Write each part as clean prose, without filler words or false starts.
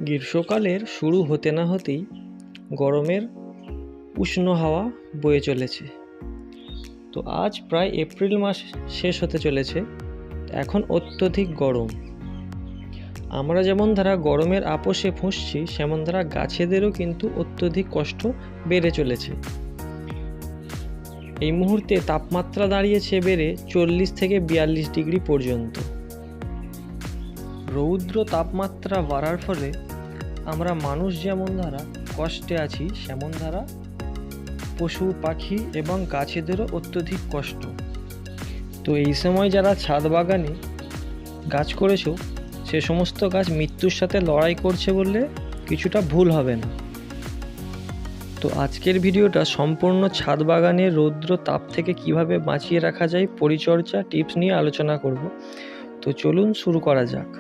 গ্রীষ্মকালের শুরু হতে না হতেই গরমের উষ্ণ হাওয়া বয়ে চলেছে। তো আজ প্রায় এপ্রিল মাস শেষ হতে চলেছে, এখন অত্যধিক গরম। আমরা যেমন ধারা গরমের আপোষে ফুঁসছি, সেমন ধারা গাছেদেরও কিন্তু অত্যধিক কষ্ট বেড়ে চলেছে। এই মুহূর্তে তাপমাত্রা দাঁড়িয়েছে বেড়ে 40 থেকে 42 ডিগ্রি পর্যন্ত। রৌদ্র তাপমাত্রা বাড়ার ফলে আমরা মানুষ যেমন ধারা কষ্টে আছি, সেমন ধারা পশু পাখি এবং গাছেদেরও অত্যধিক কষ্ট। তো এই সময় যারা ছাদ বাগানে গাছ করেছো, সে সমস্ত গাছ মৃত্যুর সাথে লড়াই করছে বললে কিছুটা ভুল হবে না। তো আজকের ভিডিওটা সম্পূর্ণ ছাদ বাগানের রৌদ্র তাপ থেকে কিভাবে বাঁচিয়ে রাখা যায় পরিচর্যা টিপস নিয়ে আলোচনা করব। তো চলুন শুরু করা যাক।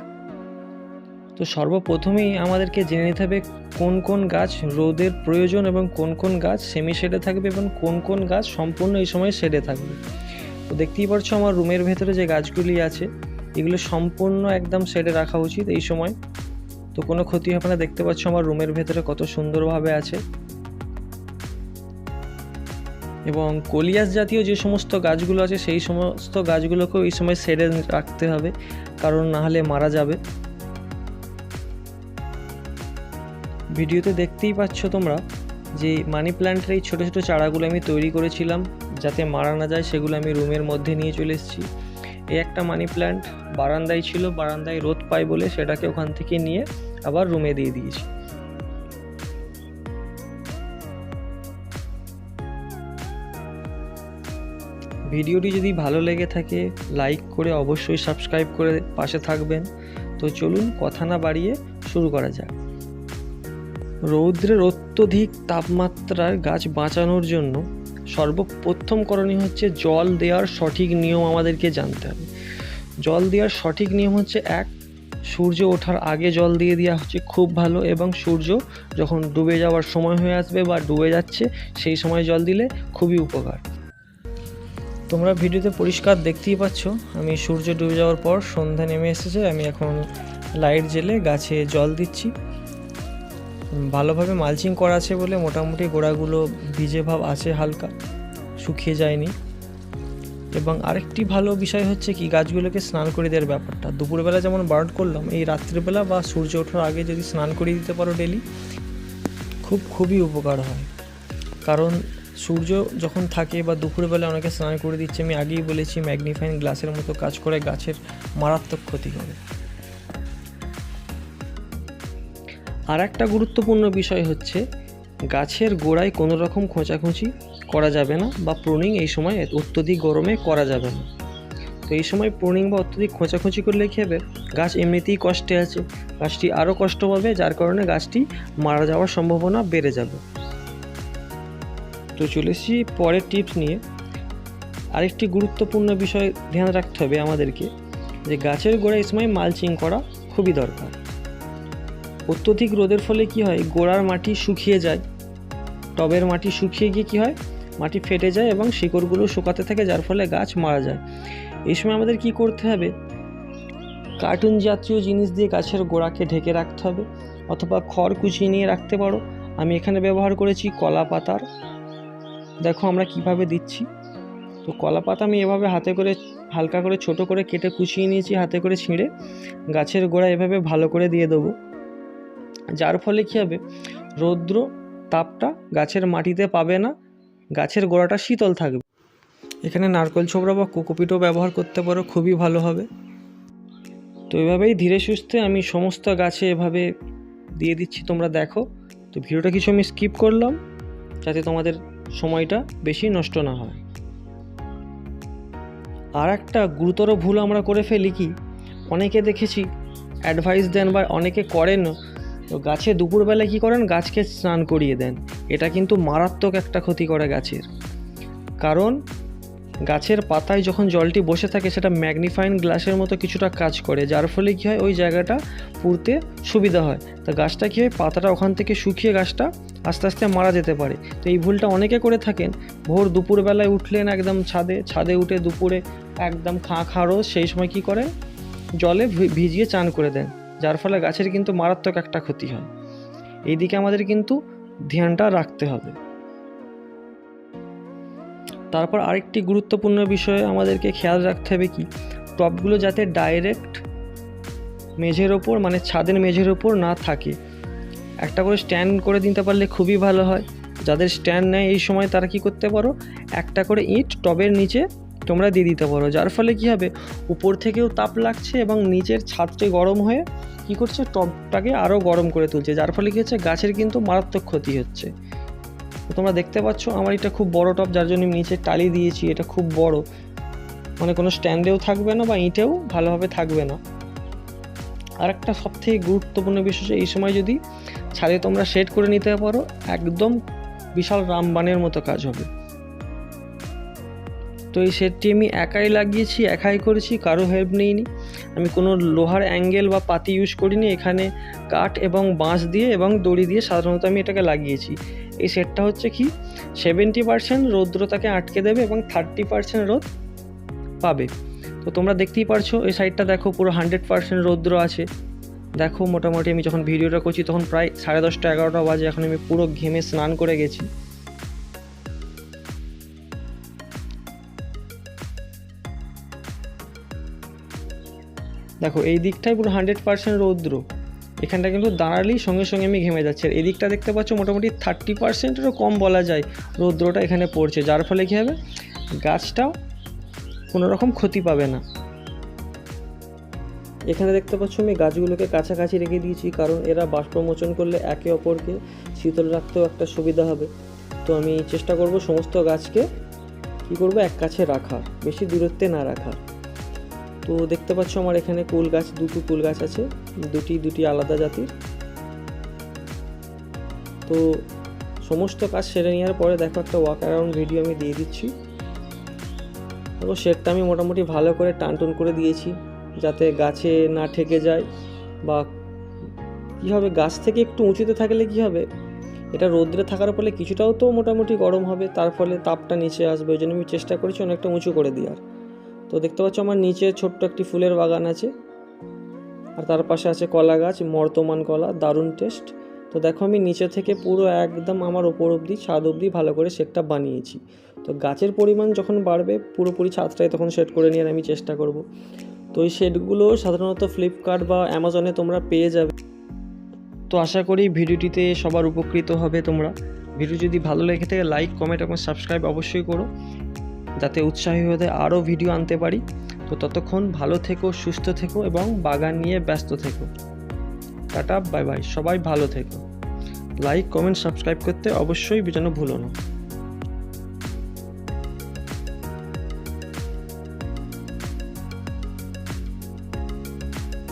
তো সর্বপ্রথমেই আমাদেরকে জেনে নিতে হবে কোন কোন গাছ রোদের প্রয়োজন এবং কোন কোন গাছ সেমি শেডে থাকবে এবং কোন কোন গাছ সম্পূর্ণ এই সময় শেডে থাকবে। তো দেখতেই পাচ্ছ আমার রুমের ভেতরে যে গাছগুলি আছে, এগুলো সম্পূর্ণ একদম শেডে রাখা উচিত এই সময়। তো কোনো ক্ষতি হবে না। দেখতে পাচ্ছ আমার রুমের ভেতরে কত সুন্দরভাবে আছে। এবং কলিয়াস জাতীয় যে সমস্ত গাছগুলো আছে, সেই সমস্ত গাছগুলোকেও এই সময় শেডে রাখতে হবে, কারণ না হলে মারা যাবে। ভিডিওতে দেখতেই পাচ্ছ তোমরা যে মানি প্ল্যান্টের এই ছোটো ছোটো চারাগুলো আমি তৈরি করেছিলাম যাতে মারা না যায়, সেগুলো আমি রুমের মধ্যে নিয়ে চলে এসেছি। এই একটা মানি প্ল্যান্ট বারান্দায় ছিল, বারান্দায় রোদ পায় বলে সেটাকে ওখান থেকে নিয়ে আবার রুমে দিয়ে দিয়েছি। ভিডিওটি যদি ভালো লেগে থাকে লাইক করে অবশ্যই সাবস্ক্রাইব করে পাশে থাকবেন। তো চলুন কথা না বাড়িয়ে শুরু করা যাক। রৌদ্রের অত্যধিক তাপমাত্রার গাছ বাঁচানোর জন্য সর্বপ্রথম করণীয় হচ্ছে জল দেওয়ার সঠিক নিয়ম আমাদেরকে জানতে হবে। জল দেওয়ার সঠিক নিয়ম হচ্ছে, সূর্য ওঠার আগে জল দিয়ে দেওয়া হচ্ছে খুব ভালো, এবং সূর্য যখন ডুবে যাওয়ার সময় হয়ে আসবে বা ডুবে যাচ্ছে সেই সময় জল দিলে খুবই উপকার। তোমরা ভিডিওতে পরিষ্কার দেখতেই পাচ্ছ আমি সূর্য ডুবে যাওয়ার পর সন্ধ্যা নেমে এসেছে, আমি এখন লাইট জ্বেলে গাছে জল দিচ্ছি। ভালোভাবে মালচিং করা আছে বলে মোটামুটি গোড়াগুলো ভিজে ভাব আছে, হালকা শুকিয়ে যায়নি। এবং আরেকটি ভালো বিষয় হচ্ছে কি, গাছগুলোকে স্নান করে দেওয়ার ব্যাপারটা। দুপুরবেলা যেমন বারণ করলাম, এই রাত্রিবেলা বা সূর্য ওঠার আগে যদি স্নান করিয়ে দিতে পারো ডেলি, খুবই উপকার হয়। কারণ সূর্য যখন থাকে বা দুপুরবেলা অনেকে স্নান করে দিচ্ছে, আমি আগেই বলেছি ম্যাগনিফাইং গ্লাসের মতো কাজ করে, গাছের মারাত্মক ক্ষতি করে। আর একটা গুরুত্বপূর্ণ বিষয় হচ্ছে, গাছের গোড়ায় কোনো রকম খোঁচাখুঁচি করা যাবে না বা প্রুনিং এই সময় অত্যধিক গরমে করা যাবে না। তো এই সময় প্রুনিং বা অত্যধিক খোঁচাখুঁচি করলে কী হবে, গাছ এমনিতেই কষ্টে আছে, গাছটি আরও কষ্ট পাবে, যার কারণে গাছটি মারা যাওয়ার সম্ভাবনা বেড়ে যাবে। তো চলে এসেছি পরের টিপস নিয়ে। আরেকটি গুরুত্বপূর্ণ বিষয় ধ্যান রাখতে হবে আমাদেরকে, যে গাছের গোড়ায় এই সময় মালচিং করা খুবই দরকার। অত্যধিক রোদের ফলে কি হয়, গোড়ার মাটি শুকিয়ে যায়, টবের মাটি শুকিয়ে গিয়ে কি হয়, মাটি ফেটে যায় এবং শিকড়গুলো শুকাতে থাকে, যার ফলে গাছ মারা যায়। এই সময় আমাদের কি করতে হবে, কার্টুন জাতীয় জিনিস দিয়ে গাছের গোড়াকে ঢেকে রাখতে হবে, অথবা খড় কুচিয়ে নিয়ে রাখতে পারো। আমি এখানে ব্যবহার করেছি কলা পাতার, দেখো আমরা কিভাবে দিচ্ছি। তো কলা পাতা আমি এভাবে হাতে করে হালকা করে ছোট করে কেটে কুচিয়ে নিয়েছি, হাতে করে ছিঁড়ে গাছের গোড়া এভাবে ভালো করে দিয়ে দেবো, যার ফলে কী হবে, রৌদ্র তাপটা গাছের মাটিতে পাবে না, গাছের গোড়াটা শীতল থাকবে। এখানে নারকেল ছোবড়া বা কোকোপিটও ব্যবহার করতে পারো, খুবই ভালো হবে। তো এভাবেই ধীরে সুস্থে আমি সমস্ত গাছে এভাবে দিয়ে দিচ্ছি, তোমরা দেখো। তো ভিডিওটা কিছু আমি স্কিপ করলাম যাতে তোমাদের সময়টা বেশি নষ্ট না হয়। আর একটা গুরুতর ভুল আমরা করে ফেলি কি, অনেকে দেখেছি অ্যাডভাইস দেন বা অনেকে করেন, তো গাছে দুপুরবেলায় কী করেন, গাছকে স্নান করিয়ে দেন। এটা কিন্তু মারাত্মক একটা ক্ষতি করে গাছের। কারণ গাছের পাতায় যখন জলটি বসে থাকে, সেটা ম্যাগনিফাইং গ্লাসের মতো কিছুটা কাজ করে, যার ফলে কী হয়, ওই জায়গাটা পুড়তে সুবিধা হয়। তো গাছটা কী হয়, পাতাটা ওখান থেকে শুকিয়ে গাছটা আস্তে আস্তে মারা যেতে পারে। তো এই ভুলটা অনেকে করে থাকেন, ভোর দুপুরবেলায় উঠলেন একদম ছাদে উঠে দুপুরে একদম খাঁ রোদ, সেই সময় কী করেন, জলে ভিজিয়ে চান করে দেন, যার ফলে গাছের কিন্তু মারাত্মক একটা ক্ষতি হয়। এই দিকে আমাদের কিন্তু ধ্যানটা রাখতে হবে। তারপর আরেকটি গুরুত্বপূর্ণ বিষয়ে আমাদেরকে খেয়াল রাখতে হবে কি, টবগুলো যাতে ডাইরেক্ট মেঝের ওপর মানে ছাদের মেঝের ওপর না থাকে। একটা করে স্ট্যান্ড করে দিতে পারলে খুবই ভালো হয়। যাদের স্ট্যান্ড নেই এই সময় তারা কি করতে পারো, একটা করে ইট টবের নিচে তোমরা দিয়ে দিতে পারো, যার ফলে কি হবে উপর থেকেও তাপ লাগছে এবং নিচের ছাদটি গরম হয়ে কি করছে টবটাকে আরও গরম করে তুলছে, যার ফলে কি হচ্ছে গাছের কিন্তু মারাত্মক ক্ষতি হচ্ছে। তো তোমরা দেখতে পাচ্ছ আমার এটা খুব বড় টব, যার জন্য নিচে টালি দিয়েছি, এটা খুব বড়, মানে কোনো স্ট্যান্ডেও থাকবে না বা ইটেও ভালোভাবে থাকবে না। আর একটা সবথেকে গুরুত্বপূর্ণ বিষয়, এই সময় যদি ছাদে তোমরা সেট করে নিতে পারো একদম বিশাল রামবানের মতো কাজ হবে। তো এই সেটটি আমি একাই লাগিয়েছি, একাই করেছি, কারো হেল্প নিইনি। আমি কোনো লোহার অ্যাঙ্গেল বা পাতি ইউজ করিনি, এখানে কাঠ এবং বাঁশ দিয়ে এবং দড়ি দিয়ে সাধারণত আমি এটাকে লাগিয়েছি। এই সেটটা হচ্ছে কি 70% রৌদ্রতাকে আটকে দেবে এবং 30% রোদ পাবে। তো তোমরা দেখতেই পারছো এই সাইডটা দেখো পুরো 100% রৌদ্র আছে। দেখো মোটামুটি আমি যখন ভিডিওটা করছি তখন প্রায় 10:30 11টা বাজে, এখন আমি পুরো ঘেমে স্নান করে গেছি। দেখো এই দিকটাই পুরো 100% রৌদ্র, এখানটা কিন্তু দাঁড়ালেই সঙ্গে সঙ্গে আমি ঘেমে যাচ্ছি। আর এই দিকটা দেখতে পাচ্ছ মোটামুটি 30%-এরও কম বলা যায় রৌদ্রটা এখানে পড়ছে, যার ফলে কী হবে গাছটাও কোনো রকম ক্ষতি পাবে না। এখানে দেখতে পাচ্ছ আমি গাছগুলোকে কাছাকাছি রেখে দিয়েছি, কারণ এরা বাষ্পমোচন করলে একে অপরকে শীতল রাখতেও একটা সুবিধা হবে। তো আমি চেষ্টা করব সমস্ত গাছকে কী করবো এক কাছে রাখার, বেশি দূরত্বে না রাখার। তো দেখতে পাচ্ছ আমার এখানে কুল গাছ, দুটো কুল গাছ আছে, দুটি আলাদা জাতির। তো সমস্ত কাজ সেরে নেওয়ার পরে দেখো একটা ওয়াক অ্যারাউন্ড ভিডিও আমি দিয়ে দিচ্ছি। দেখো শেডটা আমি মোটামুটি ভালো করে টানটুন করে দিয়েছি যাতে গাছে না ঠেকে যায়, বা কী হবে গাছ থেকে একটু উঁচুতে থাকলে কী হবে এটা রোদ্রে থাকার ফলে কিছুটাও তো মোটামুটি গরম হবে, তার ফলে তাপটা নিচে আসবে। ওই জন্য আমি চেষ্টা করেছি অনেকটা উঁচু করে দেওয়ার। তো দেখতে পাচ্ছ আমার নিচে ছোট্ট একটি ফুলের বাগান আছে, আর তার পাশে আছে কলা গাছ, মর্তমান কলা, দারুণ টেস্ট। তো দেখো আমি নিচে থেকে পুরো একদম আমার ওপর অবধি ছাদ অবধি ভালো করে সেটটা বানিয়েছি। তো গাছের পরিমাণ যখন বাড়বে পুরোপুরি ছাদটাই তখন সেট করে নেওয়ার আমি চেষ্টা করব। তো এই শেডগুলো সাধারণত ফ্লিপকার্ট বা অ্যামাজনে তোমরা পেয়ে যাবে। তো আশা করি ভিডিওটিতে সবার উপকৃত হবে তোমরা। ভিডিও যদি ভালো লেগে থাকে লাইক, কমেন্ট এবং সাবস্ক্রাইব অবশ্যই করো, যাতে উৎসাহী হতে আরও ভিডিও আনতে পারি। তো ততক্ষণ ভালো থেকো, সুস্থ থেকো এবং বাগান নিয়ে ব্যস্ত থেকো। টাটা, বাই বাই, সবাই ভালো থেকো। লাইক, কমেন্ট, সাবস্ক্রাইব করতে অবশ্যই যেন ভুলো না।